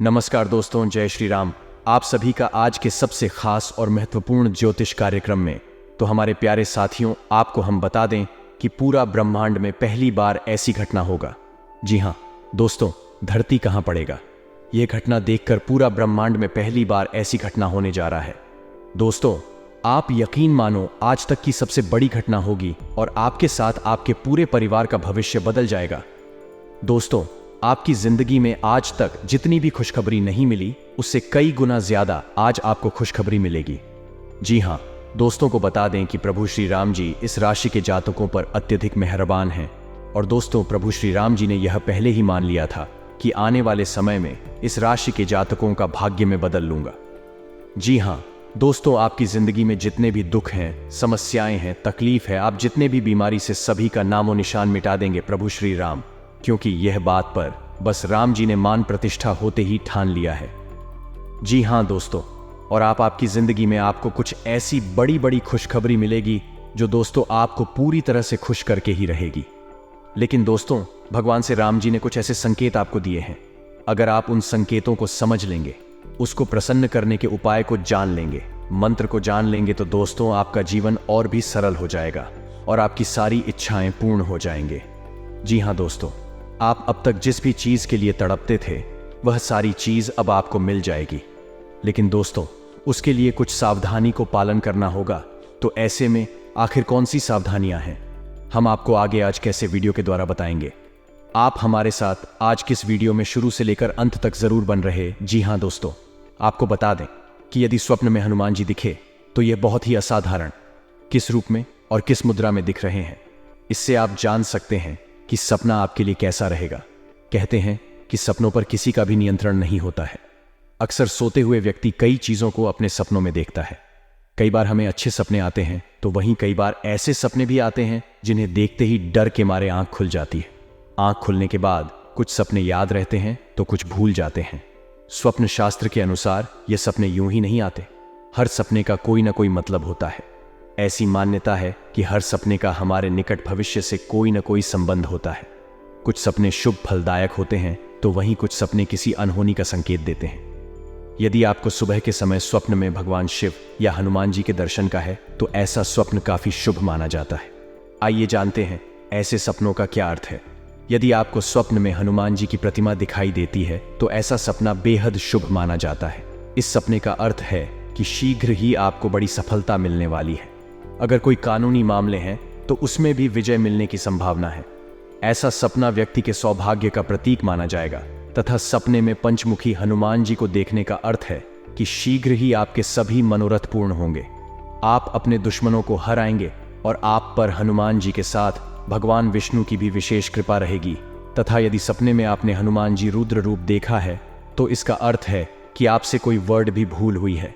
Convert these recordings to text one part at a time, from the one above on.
नमस्कार दोस्तों, जय श्री राम। आप सभी का आज के सबसे खास और महत्वपूर्ण ज्योतिष कार्यक्रम में। तो हमारे प्यारे साथियों, आपको हम बता दें कि पूरा ब्रह्मांड में पहली बार ऐसी घटना होगा। जी हाँ दोस्तों, धरती कहाँ पड़ेगा। यह घटना देखकर पूरा ब्रह्मांड में पहली बार ऐसी घटना होने जा रहा है। दोस्तों, आप यकीन मानो, आज तक की सबसे बड़ी घटना होगी और आपके साथ आपके पूरे परिवार का भविष्य बदल जाएगा। दोस्तों, आपकी जिंदगी में आज तक जितनी भी खुशखबरी नहीं मिली, उससे कई गुना ज्यादा आज आपको खुशखबरी मिलेगी। जी हाँ दोस्तों, को बता दें कि प्रभु श्री राम जी इस राशि के जातकों पर अत्यधिक मेहरबान हैं। और दोस्तों, प्रभु श्री राम जी ने यह पहले ही मान लिया था कि आने वाले समय में इस राशि के जातकों का भाग्य में बदल लूंगा। जी हाँ दोस्तों, आपकी जिंदगी में जितने भी दुख हैं, समस्याएं हैं, तकलीफ है, आप जितने भी बीमारी से, सभी का नामो निशान मिटा देंगे प्रभु श्री राम, क्योंकि यह बात पर बस राम जी ने मान प्रतिष्ठा होते ही ठान लिया है। जी हाँ दोस्तों, और आपकी जिंदगी में आपको कुछ ऐसी बड़ी बड़ी खुशखबरी मिलेगी जो दोस्तों आपको पूरी तरह से खुश करके ही रहेगी। लेकिन दोस्तों, भगवान से राम जी ने कुछ ऐसे संकेत आपको दिए हैं। अगर आप उन संकेतों को समझ लेंगे, उसको प्रसन्न करने के उपाय को जान लेंगे, मंत्र को जान लेंगे, तो दोस्तों आपका जीवन और भी सरल हो जाएगा और आपकी सारी इच्छाएं पूर्ण हो जाएंगे। जी हाँ दोस्तों, आप अब तक जिस भी चीज के लिए तड़पते थे, वह सारी चीज अब आपको मिल जाएगी। लेकिन दोस्तों, उसके लिए कुछ सावधानी को पालन करना होगा। तो ऐसे में आखिर कौन सी सावधानियां हैं, हम आपको आगे आज कैसे वीडियो के द्वारा बताएंगे। आप हमारे साथ आज किस वीडियो में शुरू से लेकर अंत तक जरूर बन रहे। जी हाँ दोस्तों, आपको बता दें कि यदि स्वप्न में हनुमान जी दिखे तो यह बहुत ही असाधारण, किस रूप में और किस मुद्रा में दिख रहे हैं, इससे आप जान सकते हैं कि सपना आपके लिए कैसा रहेगा। कहते हैं कि सपनों पर किसी का भी नियंत्रण नहीं होता है। अक्सर सोते हुए व्यक्ति कई चीजों को अपने सपनों में देखता है। कई बार हमें अच्छे सपने आते हैं, तो वहीं कई बार ऐसे सपने भी आते हैं जिन्हें देखते ही डर के मारे आंख खुल जाती है। आंख खुलने के बाद कुछ सपने याद रहते हैं तो कुछ भूल जाते हैं। स्वप्न शास्त्र के अनुसार ये सपने यूं ही नहीं आते। हर सपने का कोई ना कोई मतलब होता है। ऐसी मान्यता है कि हर सपने का हमारे निकट भविष्य से कोई न कोई संबंध होता है। कुछ सपने शुभ फलदायक होते हैं, तो वहीं कुछ सपने किसी अनहोनी का संकेत देते हैं। यदि आपको सुबह के समय स्वप्न में भगवान शिव या हनुमान जी के दर्शन का है, तो ऐसा स्वप्न काफी शुभ माना जाता है। आइए जानते हैं ऐसे सपनों का क्या अर्थ है। यदि आपको स्वप्न में हनुमान जी की प्रतिमा दिखाई देती है, तो ऐसा सपना बेहद शुभ माना जाता है। इस सपने का अर्थ है कि शीघ्र ही आपको बड़ी सफलता मिलने वाली है। अगर कोई कानूनी मामले हैं तो उसमें भी विजय मिलने की संभावना है। ऐसा सपना व्यक्ति के सौभाग्य का प्रतीक माना जाएगा तथा सपने में पंचमुखी हनुमान जी को देखने का अर्थ है कि शीघ्र ही आपके सभी मनोरथ पूर्ण होंगे। आप अपने दुश्मनों को हराएंगे और आप पर हनुमान जी के साथ भगवान विष्णु की भी विशेष कृपा रहेगी। तथा यदि सपने में आपने हनुमान जी रुद्र रूप देखा है, तो इसका अर्थ है कि आपसे कोई वर्ड भी भूल हुई है।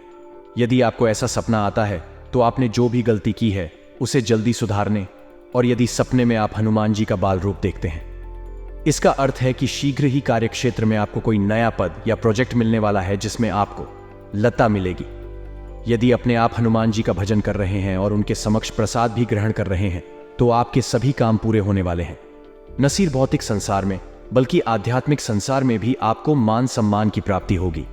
यदि आपको ऐसा सपना आता है तो आपने जो भी गलती की है उसे जल्दी सुधारने, और यदि सपने में आप हनुमान जी का बाल रूप देखते हैं, इसका अर्थ है कि शीघ्र ही कार्यक्षेत्र में आपको कोई नया पद या प्रोजेक्ट मिलने वाला है जिसमें आपको लता मिलेगी। यदि अपने आप हनुमान जी का भजन कर रहे हैं और उनके समक्ष प्रसाद भी ग्रहण कर रहे हैं, तो आपके सभी काम पूरे होने वाले हैं। न सिर्फ भौतिक संसार में, बल्कि आध्यात्मिक संसार में भी आपको मान सम्मान की प्राप्ति होगी।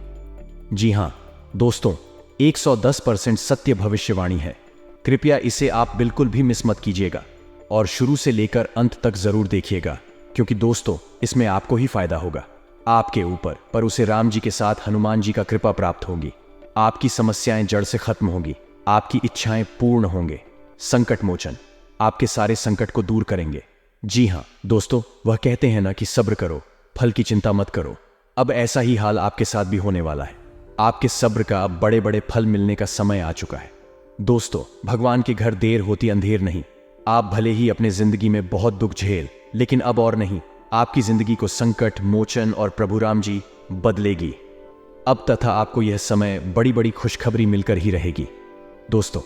जी हाँ दोस्तों, 110% सत्य भविष्यवाणी है। कृपया इसे आप बिल्कुल भी मिस मत कीजिएगा और शुरू से लेकर अंत तक जरूर देखिएगा, क्योंकि दोस्तों इसमें आपको ही फायदा होगा। आपके ऊपर पर उसे राम जी के साथ हनुमान जी का कृपा प्राप्त होगी। आपकी समस्याएं जड़ से खत्म होगी, आपकी इच्छाएं पूर्ण होंगे। संकट मोचन आपके सारे संकट को दूर करेंगे। जी हाँ दोस्तों, वह कहते हैं ना कि सब्र करो, फल की चिंता मत करो। अब ऐसा ही हाल आपके साथ भी होने वाला है। आपके सब्र का अब बड़े बड़े फल मिलने का समय आ चुका है। दोस्तों, भगवान के घर देर होती अंधेर नहीं। आप भले ही अपने जिंदगी में बहुत दुख झेल, लेकिन अब और नहीं। आपकी जिंदगी को संकट मोचन और प्रभु राम जी बदलेगी अब, तथा आपको यह समय बड़ी बड़ी खुशखबरी मिलकर ही रहेगी। दोस्तों,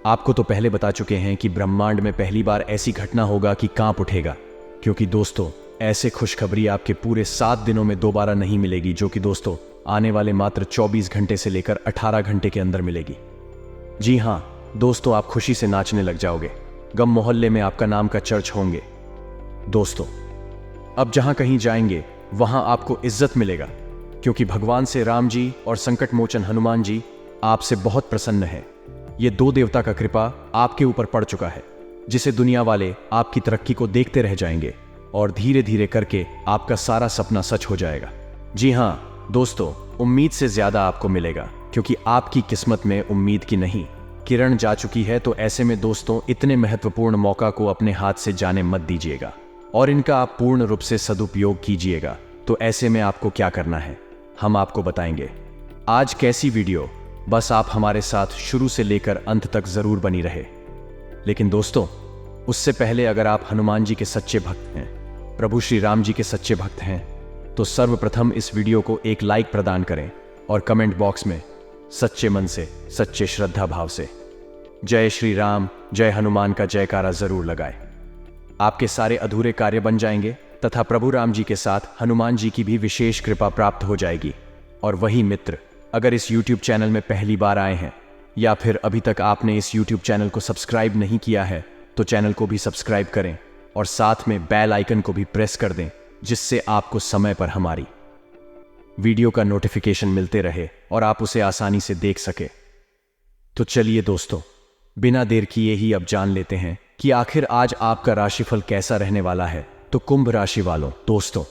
आपको तो पहले बता चुके हैं कि ब्रह्मांड में पहली बार ऐसी घटना होगा कि कांप उठेगा, क्योंकि दोस्तों ऐसे खुशखबरी आपके पूरे 7 दिनों में दोबारा नहीं मिलेगी, जो कि दोस्तों आने वाले मात्र 24 घंटे से लेकर 18 घंटे के अंदर मिलेगी। जी हाँ दोस्तों, आप खुशी से नाचने लग जाओगे। गम मोहल्ले में आपका नाम का चर्च होंगे। दोस्तों, अब जहां कहीं जाएंगे वहां आपको इज्जत मिलेगा। क्योंकि भगवान से राम जी और संकट मोचन हनुमान जी आपसे बहुत प्रसन्न हैं। ये दो देवता का कृपा आपके ऊपर पड़ चुका है, जिसे दुनिया वाले आपकी तरक्की को देखते रह जाएंगे और धीरे धीरे करके आपका सारा सपना सच हो जाएगा। जी हाँ दोस्तों, उम्मीद से ज्यादा आपको मिलेगा, क्योंकि आपकी किस्मत में उम्मीद की नहीं किरण जा चुकी है। तो ऐसे में दोस्तों, इतने महत्वपूर्ण मौका को अपने हाथ से जाने मत दीजिएगा और इनका आप पूर्ण रूप से सदुपयोग कीजिएगा। तो ऐसे में आपको क्या करना है, हम आपको बताएंगे। आज कैसी वीडियो, बस आप हमारे साथ शुरू से लेकर अंत तक जरूर बनी रहे। लेकिन दोस्तों, उससे पहले अगर आप हनुमान जी के सच्चे भक्त हैं, प्रभु श्री राम जी के सच्चे भक्त हैं, तो सर्वप्रथम इस वीडियो को एक लाइक प्रदान करें और कमेंट बॉक्स में सच्चे मन से, सच्चे श्रद्धा भाव से जय श्री राम, जय हनुमान का जयकारा जरूर लगाएं। आपके सारे अधूरे कार्य बन जाएंगे तथा प्रभु राम जी के साथ हनुमान जी की भी विशेष कृपा प्राप्त हो जाएगी। और वही मित्र, अगर इस YouTube चैनल में पहली बार आए हैं या फिर अभी तक आपने इस YouTube चैनल को सब्सक्राइब नहीं किया है, तो चैनल को भी सब्सक्राइब करें और साथ में बेल आइकन को भी प्रेस कर दें, जिससे आपको समय पर हमारी वीडियो का नोटिफिकेशन मिलते रहे और आप उसे आसानी से देख सके। तो चलिए दोस्तों, बिना देर किए ही अब जान लेते हैं कि आखिर आज आपका राशिफल कैसा रहने वाला है। तो कुंभ राशि वालों, दोस्तों,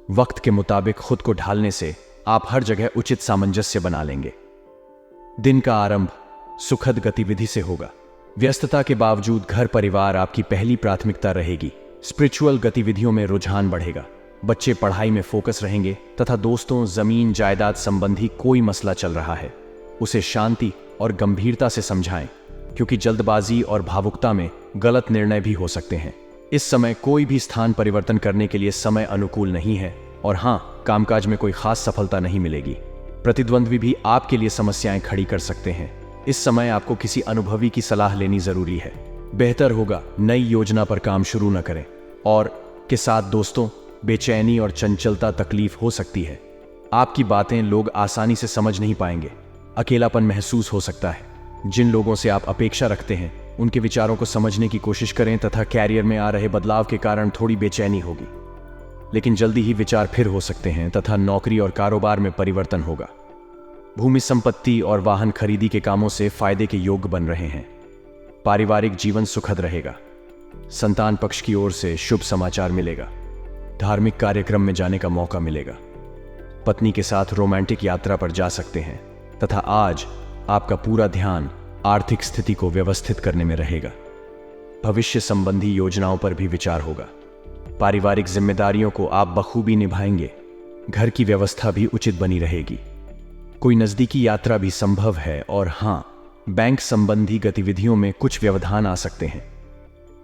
वक्त के मुताबिक खुद को ढालने से आप हर जगह उचित सामंजस्य बना लेंगे। दिन का आरंभ सुखद गतिविधि से होगा। व्यस्तता के बावजूद घर परिवार आपकी पहली प्राथमिकता रहेगी। स्पिरिचुअल गतिविधियों में रुझान बढ़ेगा। बच्चे पढ़ाई में फोकस रहेंगे तथा दोस्तों, जमीन जायदाद संबंधी कोई मसला चल रहा है, उसे शांति और गंभीरता से समझाएं, क्योंकि जल्दबाजी और भावुकता में गलत निर्णय भी हो सकते हैं। इस समय कोई भी स्थान परिवर्तन करने के लिए समय अनुकूल नहीं है और हाँ, कामकाज में कोई खास सफलता नहीं मिलेगी। प्रतिद्वंद्वी भी आपके लिए समस्याएं खड़ी कर सकते हैं। इस समय आपको किसी अनुभवी की सलाह लेनी जरूरी है। बेहतर होगा नई योजना पर काम शुरू न करें। और के साथ दोस्तों, बेचैनी और चंचलता तकलीफ हो सकती है। आपकी बातें लोग आसानी से समझ नहीं पाएंगे। अकेलापन महसूस हो सकता है। जिन लोगों से आप अपेक्षा रखते हैं, उनके विचारों को समझने की कोशिश करें तथा कैरियर में आ रहे बदलाव के कारण थोड़ी बेचैनी होगी, लेकिन जल्दी ही विचार फिर हो सकते हैं तथा नौकरी और कारोबार में परिवर्तन होगा। भूमि संपत्ति और वाहन खरीदी के कामों से फायदे के योग बन रहे हैं। पारिवारिक जीवन सुखद रहेगा। संतान पक्ष की ओर से शुभ समाचार मिलेगा। धार्मिक कार्यक्रम में जाने का मौका मिलेगा। पत्नी के साथ रोमांटिक यात्रा पर जा सकते हैं तथा आज आपका पूरा ध्यान आर्थिक स्थिति को व्यवस्थित करने में रहेगा। भविष्य संबंधी योजनाओं पर भी विचार होगा। पारिवारिक जिम्मेदारियों को आप बखूबी निभाएंगे। घर की व्यवस्था भी उचित बनी रहेगी। कोई नजदीकी यात्रा भी संभव है और हाँ, बैंक संबंधी गतिविधियों में कुछ व्यवधान आ सकते हैं।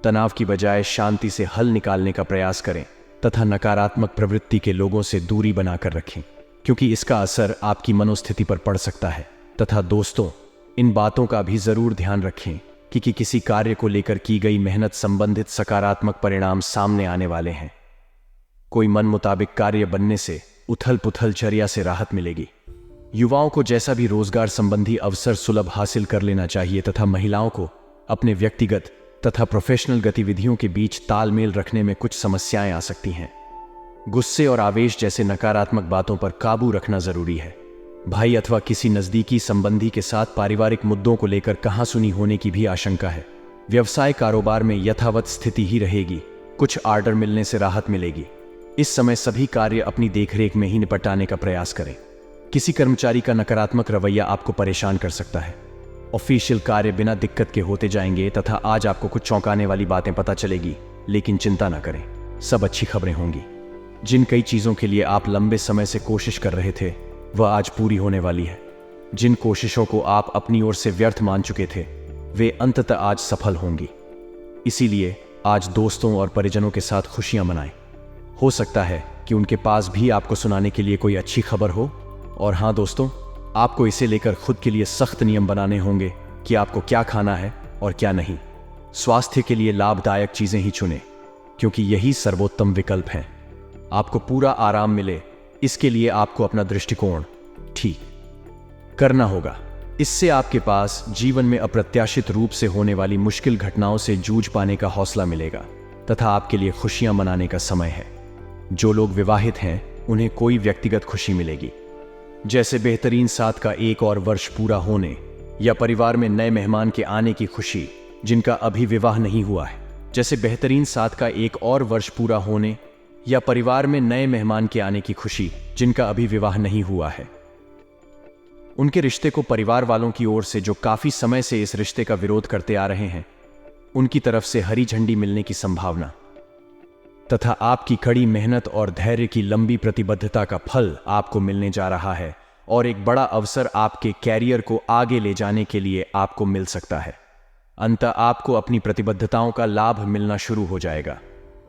तनाव की बजाय शांति से हल निकालने का प्रयास करें तथा नकारात्मक प्रवृत्ति के लोगों से दूरी बनाकर रखें, क्योंकि इसका असर आपकी मनोस्थिति पर पड़ सकता है। तथा दोस्तों, इन बातों का भी जरूर ध्यान रखें कि किसी कार्य को लेकर की गई मेहनत संबंधित सकारात्मक परिणाम सामने आने वाले हैं। कोई मन मुताबिक कार्य बनने से उथल पुथल चर्या से राहत मिलेगी। युवाओं को जैसा भी रोजगार संबंधी अवसर सुलभ हासिल कर लेना चाहिए तथा महिलाओं को अपने व्यक्तिगत तथा प्रोफेशनल गतिविधियों के बीच तालमेल रखने में कुछ समस्याएं आ सकती हैं। गुस्से और आवेश जैसे नकारात्मक बातों पर काबू रखना जरूरी है। भाई अथवा किसी नजदीकी संबंधी के साथ पारिवारिक मुद्दों को लेकर कहासुनी होने की भी आशंका है। व्यवसाय कारोबार में यथावत स्थिति ही रहेगी। कुछ ऑर्डर मिलने से राहत मिलेगी। इस समय सभी कार्य अपनी देखरेख में ही निपटाने का प्रयास करें। किसी कर्मचारी का नकारात्मक रवैया आपको परेशान कर सकता है। ऑफिशियल कार्य बिना दिक्कत के होते जाएंगे तथा आज आपको कुछ चौंकाने वाली बातें पता चलेगी, लेकिन चिंता न करें, सब अच्छी खबरें होंगी। जिन कई चीजों के लिए आप लंबे समय से कोशिश कर रहे थे, वह आज पूरी होने वाली है। जिन कोशिशों को आप अपनी ओर से व्यर्थ मान चुके थे, वे अंततः आज सफल होंगी। इसीलिए आज दोस्तों और परिजनों के साथ खुशियां मनाएं। हो सकता है कि उनके पास भी आपको सुनाने के लिए कोई अच्छी खबर हो। और हाँ दोस्तों, आपको इसे लेकर खुद के लिए सख्त नियम बनाने होंगे कि आपको क्या खाना है और क्या नहीं। स्वास्थ्य के लिए लाभदायक चीजें ही चुनें, क्योंकि यही सर्वोत्तम विकल्प है। आपको पूरा आराम मिले, इसके लिए आपको अपना दृष्टिकोण ठीक करना होगा। इससे आपके पास जीवन में अप्रत्याशित रूप से होने वाली मुश्किल घटनाओं से जूझ पाने का हौसला मिलेगा तथा आपके लिए खुशियां मनाने का समय है। जो लोग विवाहित हैं, उन्हें कोई व्यक्तिगत खुशी मिलेगी। जैसे बेहतरीन साथ का एक और वर्ष पूरा होने, या परिवार में नए मेहमान के आने की खुशी जिनका अभी विवाह नहीं हुआ है। जैसे बेहतरीन साथ का एक और वर्ष पूरा होने, या परिवार में नए मेहमान के आने की खुशी जिनका अभी विवाह नहीं हुआ है। उनके रिश्ते को परिवार वालों की ओर से जो काफी समय से इस रिश्ते का विरोध करते आ रहे हैं, उनकी तरफ से हरी झंडी मिलने की संभावना, तथा आपकी कड़ी मेहनत और धैर्य की लंबी प्रतिबद्धता का फल आपको मिलने जा रहा है, और एक बड़ा अवसर आपके कैरियर को आगे ले जाने के लिए आपको मिल सकता है। अंततः आपको अपनी प्रतिबद्धताओं का लाभ मिलना शुरू हो जाएगा।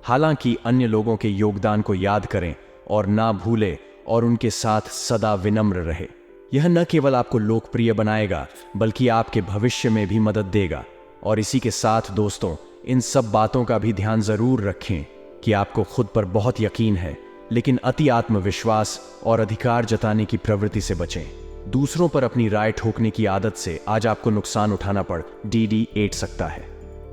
हालांकि अन्य लोगों के योगदान को याद करें और ना भूलें, और उनके साथ सदा विनम्र रहे। यह न केवल आपको लोकप्रिय बनाएगा बल्कि आपके भविष्य में भी मदद देगा। और इसी के साथ दोस्तों, इन सब बातों का भी ध्यान जरूर रखें कि आपको खुद पर बहुत यकीन है, लेकिन अति आत्मविश्वास और अधिकार जताने की प्रवृत्ति से बचें। दूसरों पर अपनी राय ठोकने की आदत से आज आपको नुकसान उठाना पड़ DD8 सकता है।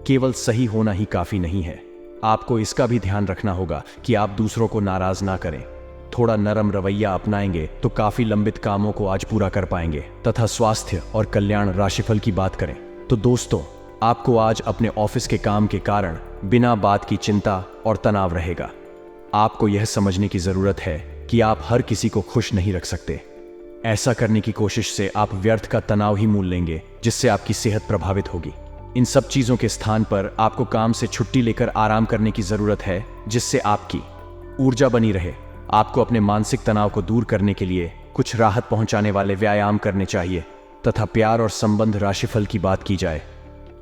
केवल सही होना ही काफी नहीं है, आपको इसका भी ध्यान रखना होगा कि आप दूसरों को नाराज ना करें। थोड़ा नरम रवैया अपनाएंगे तो काफी लंबित कामों को आज पूरा कर पाएंगे। तथा स्वास्थ्य और कल्याण राशिफल की बात करें तो दोस्तों, आपको आज अपने ऑफिस के काम के कारण बिना बात की चिंता और तनाव रहेगा। आपको यह समझने की जरूरत है कि आप हर किसी को खुश नहीं रख सकते। ऐसा करने की कोशिश से आप व्यर्थ का तनाव ही मोल लेंगे, जिससे आपकी सेहत प्रभावित होगी। इन सब चीजों के स्थान पर आपको काम से छुट्टी लेकर आराम करने की जरूरत है, जिससे आपकी ऊर्जा बनी रहे। आपको अपने मानसिक तनाव को दूर करने के लिए कुछ राहत पहुंचाने वाले व्यायाम करने चाहिए। तथा प्यार और संबंध राशिफल की बात की जाए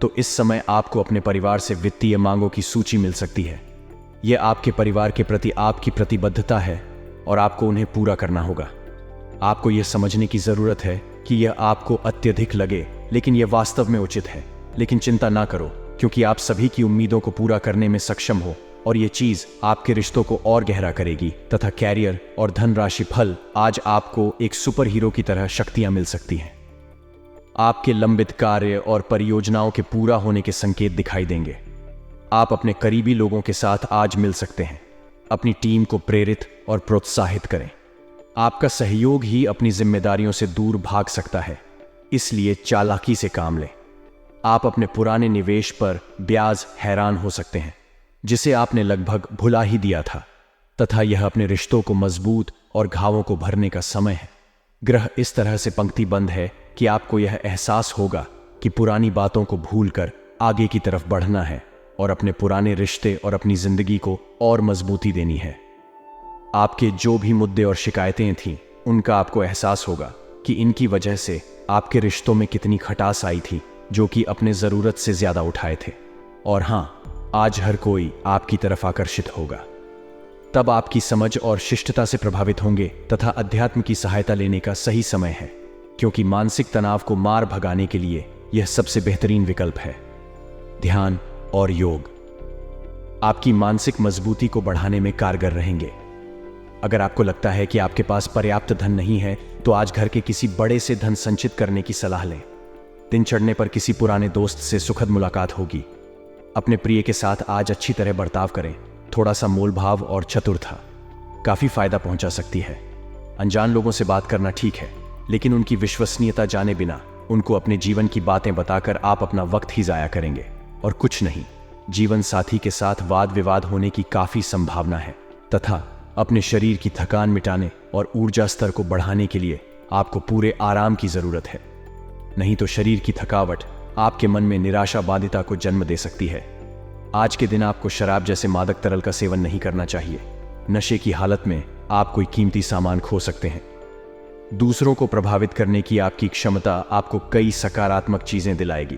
तो इस समय आपको अपने परिवार से वित्तीय मांगों की सूची मिल सकती है। यह आपके परिवार के प्रति आपकी प्रतिबद्धता है और आपको उन्हें पूरा करना होगा। आपको यह समझने की जरूरत है कि यह आपको अत्यधिक लगे, लेकिन यह वास्तव में उचित है। लेकिन चिंता ना करो, क्योंकि आप सभी की उम्मीदों को पूरा करने में सक्षम हो, और यह चीज आपके रिश्तों को और गहरा करेगी। तथा कैरियर और धनराशि फल, आज आपको एक सुपर हीरो की तरह शक्तियां मिल सकती हैं। आपके लंबित कार्य और परियोजनाओं के पूरा होने के संकेत दिखाई देंगे। आप अपने करीबी लोगों के साथ आज मिल सकते हैं। अपनी टीम को प्रेरित और प्रोत्साहित करें। आपका सहयोग ही अपनी जिम्मेदारियों से दूर भाग सकता है, इसलिए चालाकी से काम लें। आप अपने पुराने निवेश पर ब्याज हैरान हो सकते हैं, जिसे आपने लगभग भुला ही दिया था। तथा यह अपने रिश्तों को मजबूत और घावों को भरने का समय है। ग्रह इस तरह से पंक्तिबंद है कि आपको यह एहसास होगा कि पुरानी बातों को भूलकर आगे की तरफ बढ़ना है और अपने पुराने रिश्ते और अपनी जिंदगी को और मजबूती देनी है। आपके जो भी मुद्दे और शिकायतें थीं, उनका आपको एहसास होगा कि इनकी वजह से आपके रिश्तों में कितनी खटास आई थी, जो कि अपने जरूरत से ज्यादा उठाए थे। और हाँ, आज हर कोई आपकी तरफ आकर्षित होगा। तब आपकी समझ और शिष्टता से प्रभावित होंगे तथा अध्यात्म की सहायता लेने का सही समय है, क्योंकि मानसिक तनाव को मार भगाने के लिए यह सबसे बेहतरीन विकल्प है। ध्यान और योग आपकी मानसिक मजबूती को बढ़ाने में कारगर रहेंगे। अगर आपको लगता है कि आपके पास पर्याप्त धन नहीं है, तो आज घर के किसी बड़े से धन संचित करने की सलाह लें। दिन चढ़ने पर किसी पुराने दोस्त से सुखद मुलाकात होगी। अपने प्रिय के साथ आज अच्छी तरह बर्ताव करें। थोड़ा सा मोलभाव और चतुरता काफी फायदा पहुंचा सकती है। अनजान लोगों से बात करना ठीक है, लेकिन उनकी विश्वसनीयता जाने बिना उनको अपने जीवन की बातें बताकर आप अपना वक्त ही जाया करेंगे और कुछ नहीं। जीवन साथी के साथ वाद विवाद होने की काफी संभावना है। तथा अपने शरीर की थकान मिटाने और ऊर्जा स्तर को बढ़ाने के लिए आपको पूरे आराम की जरूरत है। नहीं तो शरीर की थकावट आपके मन में निराशा बाधिता को जन्म दे सकती है। आज के दिन आपको शराब जैसे मादक तरल का सेवन नहीं करना चाहिए। नशे की हालत में आप कोई कीमती सामान खो सकते हैं। दूसरों को प्रभावित करने की आपकी क्षमता आपको कई सकारात्मक चीजें दिलाएगी।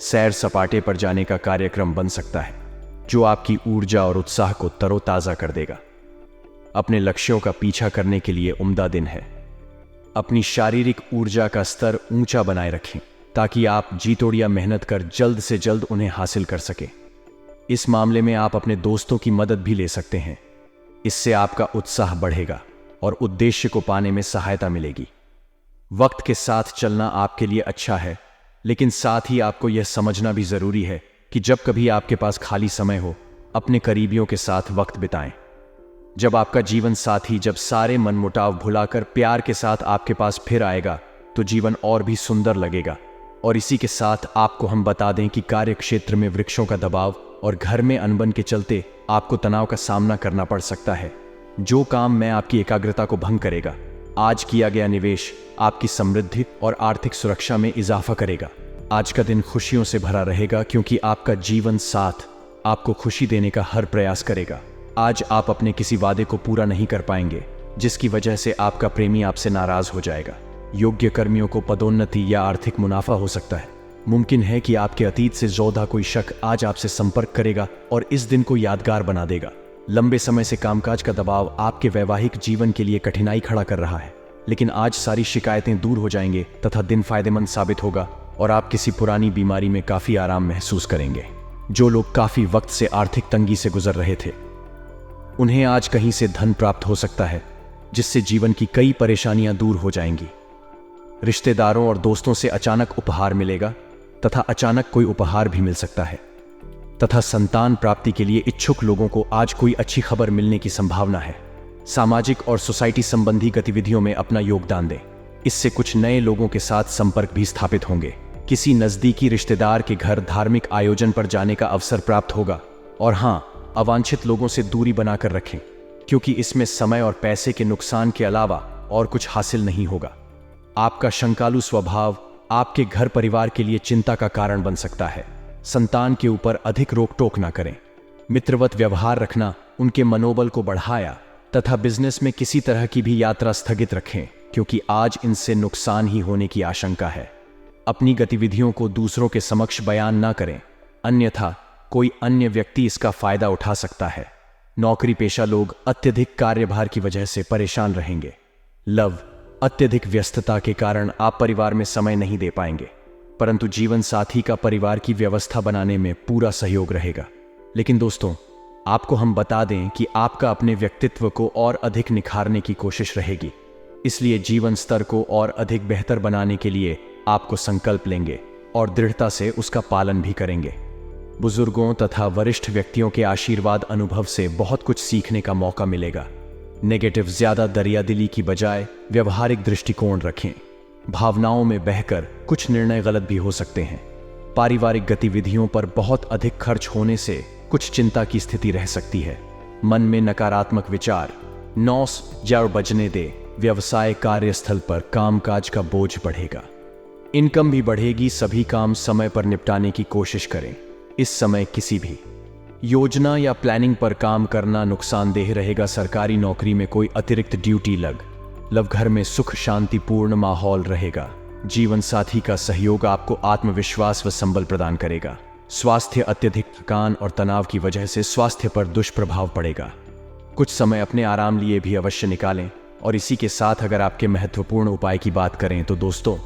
सैर सपाटे पर जाने का कार्यक्रम बन सकता है, जो आपकी ऊर्जा और उत्साह को तरोताजा कर देगा। अपने लक्ष्यों का पीछा करने के लिए उम्दा दिन है। अपनी शारीरिक ऊर्जा का स्तर ऊंचा बनाए रखें, ताकि आप जी तोड़िया मेहनत कर जल्द से जल्द उन्हें हासिल कर सकें। इस मामले में आप अपने दोस्तों की मदद भी ले सकते हैं। इससे आपका उत्साह बढ़ेगा और उद्देश्य को पाने में सहायता मिलेगी। वक्त के साथ चलना आपके लिए अच्छा है, लेकिन साथ ही आपको यह समझना भी जरूरी है कि जब कभी आपके पास खाली समय हो, अपने करीबियों के साथ वक्त बिताएं। जब आपका जीवन साथी जब सारे मनमुटाव भुलाकर प्यार के साथ आपके पास फिर आएगा तो जीवन और भी सुंदर लगेगा। और इसी के साथ आपको हम बता दें कि कार्य क्षेत्र में वृक्षों का दबाव और घर में अनबन के चलते आपको तनाव का सामना करना पड़ सकता है। जो काम में आपकी एकाग्रता को भंग करेगा, आज किया गया निवेश आपकी समृद्धि और आर्थिक सुरक्षा में इजाफा करेगा। आज का दिन खुशियों से भरा रहेगा क्योंकि आपका जीवन साथ आपको खुशी देने का हर प्रयास करेगा। आज आप अपने किसी वादे को पूरा नहीं कर पाएंगे जिसकी वजह से आपका प्रेमी आपसे नाराज हो जाएगा। योग्य कर्मियों को पदोन्नति या आर्थिक मुनाफा हो सकता है। मुमकिन है कि आपके अतीत से जोधा कोई शख्स आज आपसे संपर्क करेगा और इस दिन को यादगार बना देगा। लंबे समय से कामकाज का दबाव आपके वैवाहिक जीवन के लिए कठिनाई खड़ा कर रहा है, लेकिन आज सारी शिकायतें दूर हो जाएंगे तथा दिन फायदेमंद साबित होगा और आप किसी पुरानी बीमारी में काफी आराम महसूस करेंगे। जो लोग काफी वक्त से आर्थिक तंगी से गुजर रहे थे, उन्हें आज कहीं से धन प्राप्त हो सकता है जिससे जीवन की कई परेशानियां दूर हो जाएंगी। रिश्तेदारों और दोस्तों से अचानक उपहार मिलेगा तथा अचानक कोई उपहार भी मिल सकता है तथा संतान प्राप्ति के लिए इच्छुक लोगों को आज कोई अच्छी खबर मिलने की संभावना है। सामाजिक और सोसाइटी संबंधी गतिविधियों में अपना योगदान दें, इससे कुछ नए लोगों के साथ संपर्क भी स्थापित होंगे। किसी नजदीकी रिश्तेदार के घर धार्मिक आयोजन पर जाने का अवसर प्राप्त होगा। और हाँ, अवांछित लोगों से दूरी बनाकर रखें क्योंकि इसमें समय और पैसे के नुकसान के अलावा और कुछ हासिल नहीं होगा। आपका शंकालु स्वभाव आपके घर परिवार के लिए चिंता का कारण बन सकता है। संतान के ऊपर अधिक रोक टोक ना करें। मित्रवत व्यवहार रखना उनके मनोबल को बढ़ाया तथा बिजनेस में किसी तरह की भी यात्रा स्थगित रखें क्योंकि आज इनसे नुकसान ही होने की आशंका है। अपनी गतिविधियों को दूसरों के समक्ष बयान ना करें, अन्यथा कोई अन्य व्यक्ति इसका फायदा उठा सकता है। नौकरी पेशा लोग अत्यधिक कार्यभार की वजह से परेशान रहेंगे। लव, अत्यधिक व्यस्तता के कारण आप परिवार में समय नहीं दे पाएंगे, परंतु जीवन साथी का परिवार की व्यवस्था बनाने में पूरा सहयोग रहेगा। लेकिन दोस्तों, आपको हम बता दें कि आपका अपने व्यक्तित्व को और अधिक निखारने की कोशिश रहेगी, इसलिए जीवन स्तर को और अधिक बेहतर बनाने के लिए आपको संकल्प लेंगे और दृढ़ता से उसका पालन भी करेंगे। बुजुर्गों तथा वरिष्ठ व्यक्तियों के आशीर्वाद अनुभव से बहुत कुछ सीखने का मौका मिलेगा। नेगेटिव ज्यादा दरियादिली की बजाय व्यवहारिक दृष्टिकोण रखें। भावनाओं में बहकर कुछ निर्णय गलत भी हो सकते हैं। पारिवारिक गतिविधियों पर बहुत अधिक खर्च होने से कुछ चिंता की स्थिति रह सकती है। मन में नकारात्मक विचार 9 बजने दे। व्यवसाय कार्यस्थल पर कामकाज का बोझ बढ़ेगा, इनकम भी बढ़ेगी। सभी काम समय पर निपटाने की कोशिश करें। इस समय किसी भी योजना या प्लानिंग पर काम करना नुकसानदेह रहेगा। सरकारी नौकरी में कोई अतिरिक्त ड्यूटी लव घर में सुख शांतिपूर्ण माहौल रहेगा। जीवन साथी का सहयोग आपको आत्मविश्वास व संबल प्रदान करेगा। स्वास्थ्य, अत्यधिक थकान और तनाव की वजह से स्वास्थ्य पर दुष्प्रभाव पड़ेगा। कुछ समय अपने आराम लिए भी अवश्य निकालें। और इसी के साथ अगर आपके महत्वपूर्ण उपाय की बात करें तो दोस्तों,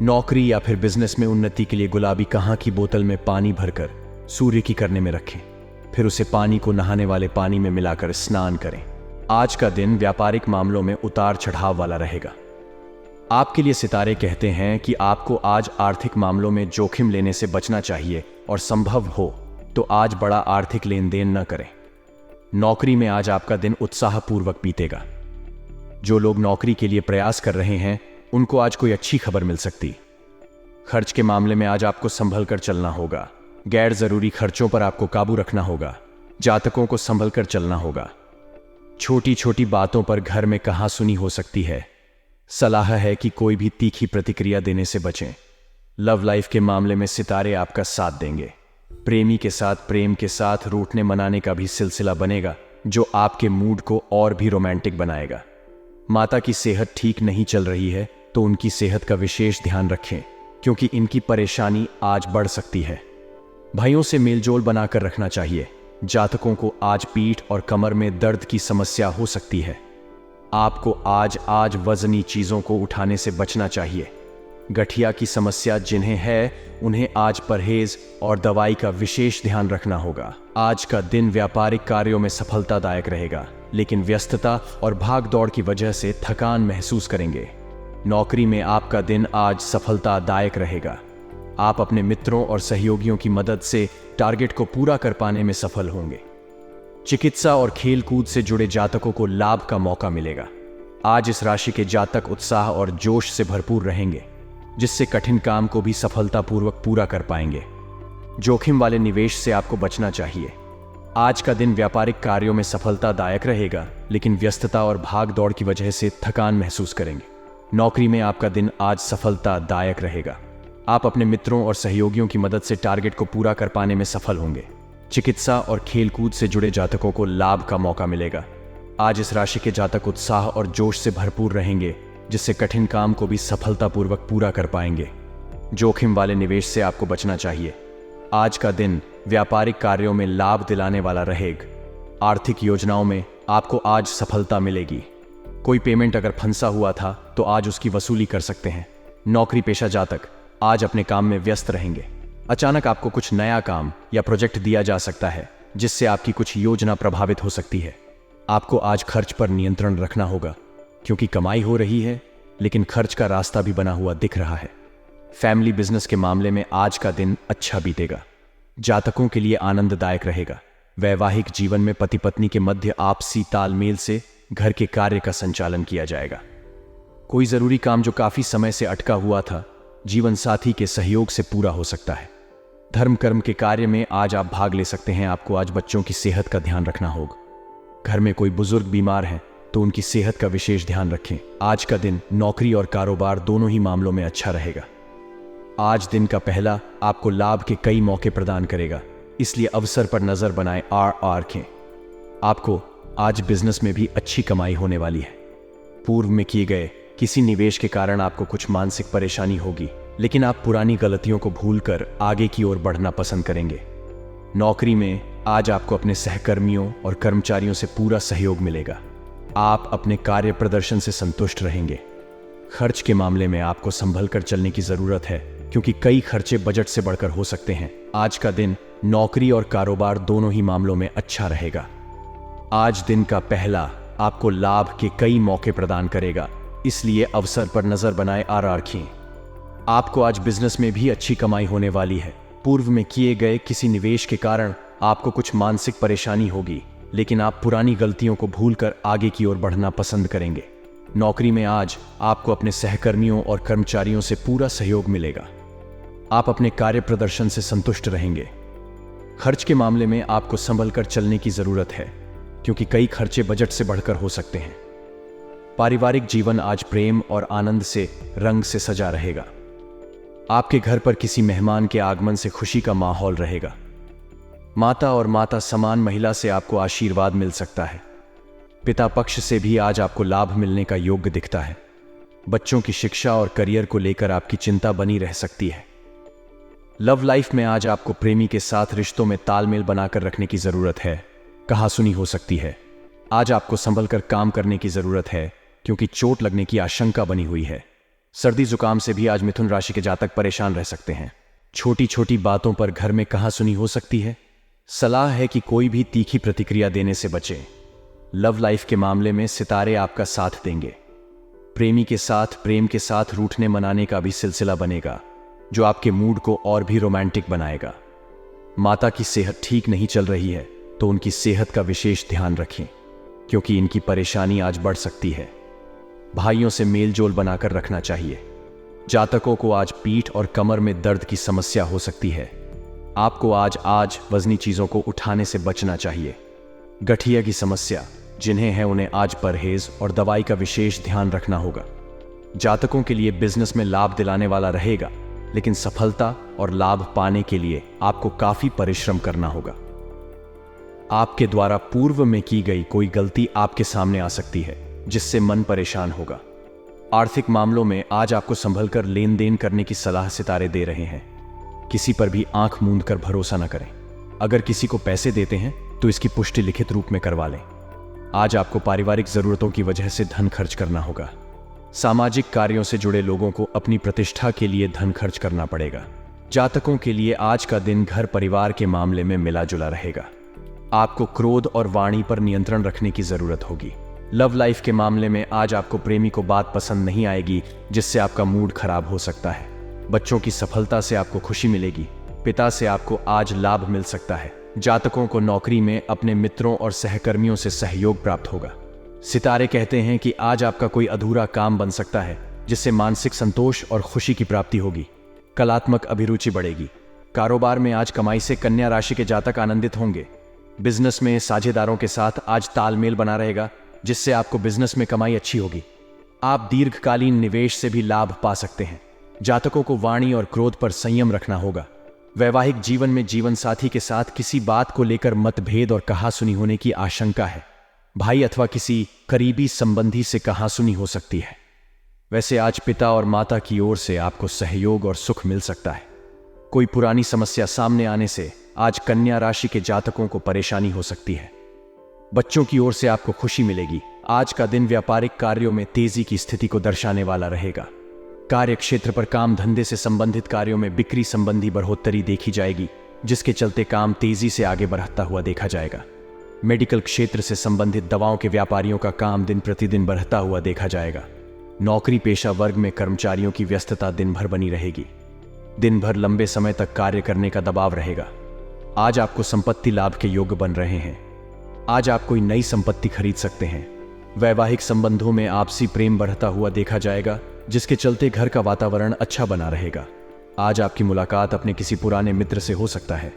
नौकरी या फिर बिजनेस में उन्नति के लिए गुलाबी कहाँ की बोतल में पानी भरकर सूर्य की करने में रखें, फिर उसे पानी को नहाने वाले पानी में मिलाकर स्नान करें। आज का दिन व्यापारिक मामलों में उतार चढ़ाव वाला रहेगा। आपके लिए सितारे कहते हैं कि आपको आज आर्थिक मामलों में जोखिम लेने से बचना चाहिए और संभव हो तो आज बड़ा आर्थिक लेन देन न करें। नौकरी में आज आपका दिन उत्साहपूर्वक बीतेगा। जो लोग नौकरी के लिए प्रयास कर रहे हैं उनको आज कोई अच्छी खबर मिल सकती। खर्च के मामले में आज आपको संभल कर चलना होगा। गैर जरूरी खर्चों पर आपको काबू रखना होगा। जातकों को संभल कर चलना होगा। छोटी छोटी बातों पर घर में कहासुनी हो सकती है। सलाह है कि कोई भी तीखी प्रतिक्रिया देने से बचें। लव लाइफ के मामले में सितारे आपका साथ देंगे। प्रेमी के साथ प्रेम के साथ रूठने मनाने का भी सिलसिला बनेगा जो आपके मूड को और भी रोमांटिक बनाएगा। माता की सेहत ठीक नहीं चल रही है तो उनकी सेहत का विशेष ध्यान रखें क्योंकि इनकी परेशानी आज बढ़ सकती है। भाइयों से मेलजोल बनाकर रखना चाहिए। जातकों को आज पीठ और कमर में दर्द की समस्या हो सकती है। आपको आज वजनी चीजों को उठाने से बचना चाहिए। गठिया की समस्या जिन्हें है उन्हें आज परहेज और दवाई का विशेष ध्यान रखना होगा। आज का दिन व्यापारिक कार्यों में सफलतादायक रहेगा, लेकिन व्यस्तता और भाग दौड़ की वजह से थकान महसूस करेंगे। नौकरी में आपका दिन आज सफलतादायक रहेगा। आप अपने मित्रों और सहयोगियों की मदद से टारगेट को पूरा कर पाने में सफल होंगे। चिकित्सा और खेल कूद से जुड़े जातकों को लाभ का मौका मिलेगा। आज इस राशि के जातक उत्साह और जोश से भरपूर रहेंगे, जिससे कठिन काम को भी सफलतापूर्वक पूरा कर पाएंगे। जोखिम वाले निवेश से आपको बचना चाहिए। आज का दिन व्यापारिक कार्यों में सफलतादायक रहेगा, लेकिन व्यस्तता और भाग दौड़ की वजह से थकान महसूस करेंगे। नौकरी में आपका दिन आज सफलतादायक रहेगा। आप अपने मित्रों और सहयोगियों की मदद से टारगेट को पूरा कर पाने में सफल होंगे। चिकित्सा और खेलकूद से जुड़े जातकों को लाभ का मौका मिलेगा। आज इस राशि के जातक उत्साह और जोश से भरपूर रहेंगे, जिससे कठिन काम को भी सफलतापूर्वक पूरा कर पाएंगे। जोखिम वाले निवेश से आपको बचना चाहिए। आज का दिन व्यापारिक कार्यों में लाभ दिलाने वाला रहेगा। आर्थिक योजनाओं में आपको आज सफलता मिलेगी। कोई पेमेंट अगर फंसा हुआ था तो आज उसकी वसूली कर सकते हैं। नौकरी पेशा जातक आज अपने काम में व्यस्त रहेंगे। अचानक आपको कुछ नया काम या प्रोजेक्ट दिया जा सकता है, जिससे आपकी कुछ योजना प्रभावित हो सकती है। आपको आज खर्च पर नियंत्रण रखना होगा, क्योंकि कमाई हो रही है लेकिन खर्च का रास्ता भी बना हुआ दिख रहा है। फैमिली बिजनेस के मामले में आज का दिन अच्छा बीतेगा। जातकों के लिए आनंददायक रहेगा। वैवाहिक जीवन में पति पत्नी के मध्य आपसी तालमेल से घर के कार्य का संचालन किया जाएगा। कोई जरूरी काम जो काफी समय से अटका हुआ था, जीवन साथी के सहयोग से पूरा हो सकता है। धर्म कर्म के कार्य में आज आप भाग ले सकते हैं। आपको आज बच्चों की सेहत का ध्यान रखना होगा। घर में कोई बुजुर्ग बीमार हैं तो उनकी सेहत का विशेष ध्यान रखें। आज का दिन नौकरी और कारोबार दोनों ही मामलों में अच्छा रहेगा। आज दिन का पहला आपको लाभ के कई मौके प्रदान करेगा, इसलिए अवसर पर नजर बनाएं और रखें। आपको आज बिजनेस में भी अच्छी कमाई होने वाली है। पूर्व में किए गए किसी निवेश के कारण आपको कुछ मानसिक परेशानी होगी, लेकिन आप पुरानी गलतियों को भूलकर आगे की ओर बढ़ना पसंद करेंगे। नौकरी में आज आपको अपने सहकर्मियों और कर्मचारियों से पूरा सहयोग मिलेगा। आप अपने कार्य प्रदर्शन से संतुष्ट रहेंगे। खर्च के मामले में आपको संभल कर चलने की जरूरत है, क्योंकि कई खर्चे बजट से बढ़कर हो सकते हैं। आज का दिन नौकरी और कारोबार दोनों ही मामलों में अच्छा रहेगा। आज दिन का पहला आपको लाभ के कई मौके प्रदान करेगा, इसलिए अवसर पर नजर बनाए और रखें। आपको आज बिजनेस में भी अच्छी कमाई होने वाली है। पूर्व में किए गए किसी निवेश के कारण आपको कुछ मानसिक परेशानी होगी, लेकिन आप पुरानी गलतियों को भूलकर आगे की ओर बढ़ना पसंद करेंगे। नौकरी में आज आपको अपने सहकर्मियों और कर्मचारियों से पूरा सहयोग मिलेगा। आप अपने कार्य प्रदर्शन से संतुष्ट रहेंगे। खर्च के मामले में आपको संभल कर चलने की जरूरत है, क्योंकि कई खर्चे बजट से बढ़कर हो सकते हैं। पारिवारिक जीवन आज प्रेम और आनंद से रंग से सजा रहेगा। आपके घर पर किसी मेहमान के आगमन से खुशी का माहौल रहेगा। माता और माता समान महिला से आपको आशीर्वाद मिल सकता है। पिता पक्ष से भी आज आपको लाभ मिलने का योग्य दिखता है। बच्चों की शिक्षा और करियर को लेकर आपकी चिंता बनी रह सकती है। लव लाइफ में आज आपको प्रेमी के साथ रिश्तों में तालमेल बनाकर रखने की जरूरत है। कहासुनी हो सकती है। आज आपको संभल कर काम करने की जरूरत है, क्योंकि चोट लगने की आशंका बनी हुई है। सर्दी जुकाम से भी आज मिथुन राशि के जातक परेशान रह सकते हैं। छोटी छोटी बातों पर घर में कहासुनी हो सकती है। सलाह है कि कोई भी तीखी प्रतिक्रिया देने से बचें। लव लाइफ के मामले में सितारे आपका साथ देंगे। प्रेमी के साथ प्रेम के साथ रूठने मनाने का भी सिलसिला बनेगा, जो आपके मूड को और भी रोमांटिक बनाएगा। माता की सेहत ठीक नहीं चल रही है तो उनकी सेहत का विशेष ध्यान रखें, क्योंकि इनकी परेशानी आज बढ़ सकती है। भाइयों से मेल जोल बनाकर रखना चाहिए। जातकों को आज पीठ और कमर में दर्द की समस्या हो सकती है। आपको आज वजनी चीजों को उठाने से बचना चाहिए। गठिया की समस्या जिन्हें है उन्हें आज परहेज और दवाई का विशेष ध्यान रखना होगा। जातकों के लिए बिजनेस में लाभ दिलाने वाला रहेगा, लेकिन सफलता और लाभ पाने के लिए आपको काफी परिश्रम करना होगा। आपके द्वारा पूर्व में की गई कोई गलती आपके सामने आ सकती है, जिससे मन परेशान होगा। आर्थिक मामलों में आज आपको संभल कर लेन देन करने की सलाह सितारे दे रहे हैं। किसी पर भी आंख मूंद कर भरोसा न करें। अगर किसी को पैसे देते हैं तो इसकी पुष्टि लिखित रूप में करवा लें। आज आपको पारिवारिक जरूरतों की वजह से धन खर्च करना होगा। सामाजिक कार्यों से जुड़े लोगों को अपनी प्रतिष्ठा के लिए धन खर्च करना पड़ेगा। जातकों के लिए आज का दिन घर परिवार के मामले में मिला जुला रहेगा। आपको क्रोध और वाणी पर नियंत्रण रखने की जरूरत होगी। लव लाइफ के मामले में आज आपको प्रेमी को बात पसंद नहीं आएगी, जिससे आपका मूड खराब हो सकता है। बच्चों की सफलता से आपको खुशी मिलेगी। पिता से आपको आज लाभ मिल सकता है। जातकों को नौकरी में अपने मित्रों और सहकर्मियों से सहयोग प्राप्त होगा। सितारे कहते हैं कि आज आपका कोई अधूरा काम बन सकता है जिससे मानसिक संतोष और खुशी की प्राप्ति होगी। कलात्मक अभिरुचि बढ़ेगी। कारोबार में आज कमाई से कन्या राशि के जातक आनंदित होंगे। बिजनेस में साझेदारों के साथ आज तालमेल बना रहेगा, जिससे आपको बिजनेस में कमाई अच्छी होगी। आप दीर्घकालीन निवेश से भी लाभ पा सकते हैं। जातकों को वाणी और क्रोध पर संयम रखना होगा। वैवाहिक जीवन में जीवन साथी के साथ किसी बात को लेकर मतभेद और कहासुनी होने की आशंका है। भाई अथवा किसी करीबी संबंधी से कहासुनी हो सकती है। वैसे आज पिता और माता की ओर से आपको सहयोग और सुख मिल सकता है। कोई पुरानी समस्या सामने आने से आज कन्या राशि के जातकों को परेशानी हो सकती है। बच्चों की ओर से आपको खुशी मिलेगी। आज का दिन व्यापारिक कार्यों में तेजी की स्थिति को दर्शाने वाला रहेगा। कार्य क्षेत्र पर काम धंधे से संबंधित कार्यों में बिक्री संबंधी बढ़ोतरी देखी जाएगी, जिसके चलते काम तेजी से आगे बढ़ता हुआ देखा जाएगा। मेडिकल क्षेत्र से संबंधित दवाओं के व्यापारियों का काम दिन प्रतिदिन बढ़ता हुआ देखा जाएगा। नौकरी पेशा वर्ग में कर्मचारियों की व्यस्तता दिन भर बनी रहेगी। दिन भर लंबे समय तक कार्य करने का दबाव रहेगा। आज आपको संपत्ति लाभ के योग बन रहे हैं। आज आप कोई नई संपत्ति खरीद सकते हैं। वैवाहिक संबंधों में आपसी प्रेम बढ़ता हुआ देखा जाएगा, जिसके चलते घर का वातावरण अच्छा बना रहेगा। आज आपकी मुलाकात अपने किसी पुराने मित्र से हो सकता है।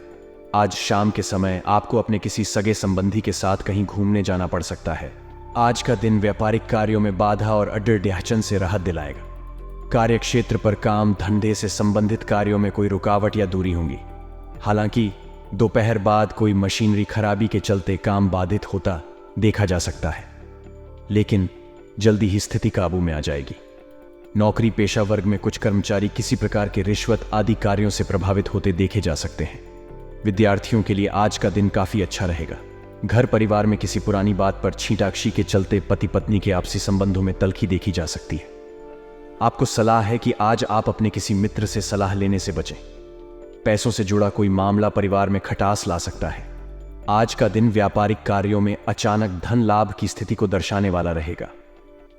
आज शाम के समय आपको अपने किसी सगे संबंधी के साथ कहीं घूमने जाना पड़ सकता है। आज का दिन व्यापारिक कार्यों में बाधा और अड़चन से राहत दिलाएगा। कार्य क्षेत्र पर काम धंधे से संबंधित कार्यों में कोई रुकावट या दूरी होंगी। हालांकि दोपहर बाद कोई मशीनरी खराबी के चलते काम बाधित होता देखा जा सकता है, लेकिन जल्दी ही स्थिति काबू में आ जाएगी। नौकरी पेशा वर्ग में कुछ कर्मचारी किसी प्रकार के रिश्वत आदि कार्यों से प्रभावित होते देखे जा सकते हैं। विद्यार्थियों के लिए आज का दिन काफी अच्छा रहेगा। घर परिवार में किसी पुरानी बात पर छींटाक्षी के चलते पति पत्नी के आपसी संबंधों में तल्खी देखी जा सकती है। आपको सलाह है कि आज आप अपने किसी मित्र से सलाह लेने से बचें। पैसों से जुड़ा कोई मामला परिवार में खटास ला सकता है। आज का दिन व्यापारिक कार्यों में अचानक धन लाभ की स्थिति को दर्शाने वाला रहेगा।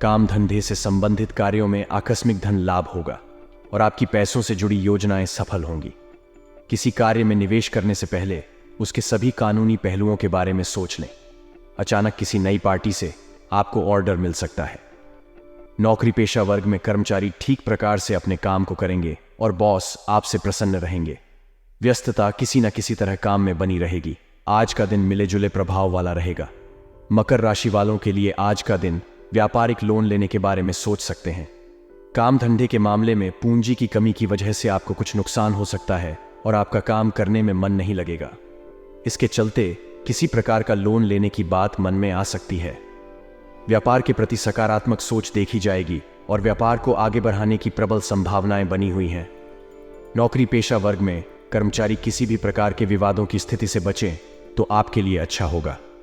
काम धंधे से संबंधित कार्यों में आकस्मिक धन लाभ होगा और आपकी पैसों से जुड़ी योजनाएं सफल होंगी। किसी कार्य में निवेश करने से पहले उसके सभी कानूनी पहलुओं के बारे में सोच लें। अचानक किसी नई पार्टी से आपको ऑर्डर मिल सकता है। नौकरी पेशा वर्ग में कर्मचारी ठीक प्रकार से अपने काम को करेंगे और बॉस आपसे प्रसन्न रहेंगे। व्यस्तता किसी न किसी तरह काम में बनी रहेगी। आज का दिन मिले जुले प्रभाव वाला रहेगा। मकर राशि वालों के लिए आज का दिन व्यापारिक लोन लेने के बारे में सोच सकते हैं। काम धंधे के मामले में पूंजी की कमी की वजह से आपको कुछ नुकसान हो सकता है और आपका काम करने में मन नहीं लगेगा। इसके चलते किसी प्रकार का लोन लेने की बात मन में आ सकती है। व्यापार के प्रति सकारात्मक सोच देखी जाएगी और व्यापार को आगे बढ़ाने की प्रबल संभावनाएं बनी हुई हैं। नौकरी पेशा वर्ग में कर्मचारी किसी भी प्रकार के विवादों की स्थिति से बचें तो आपके लिए अच्छा होगा।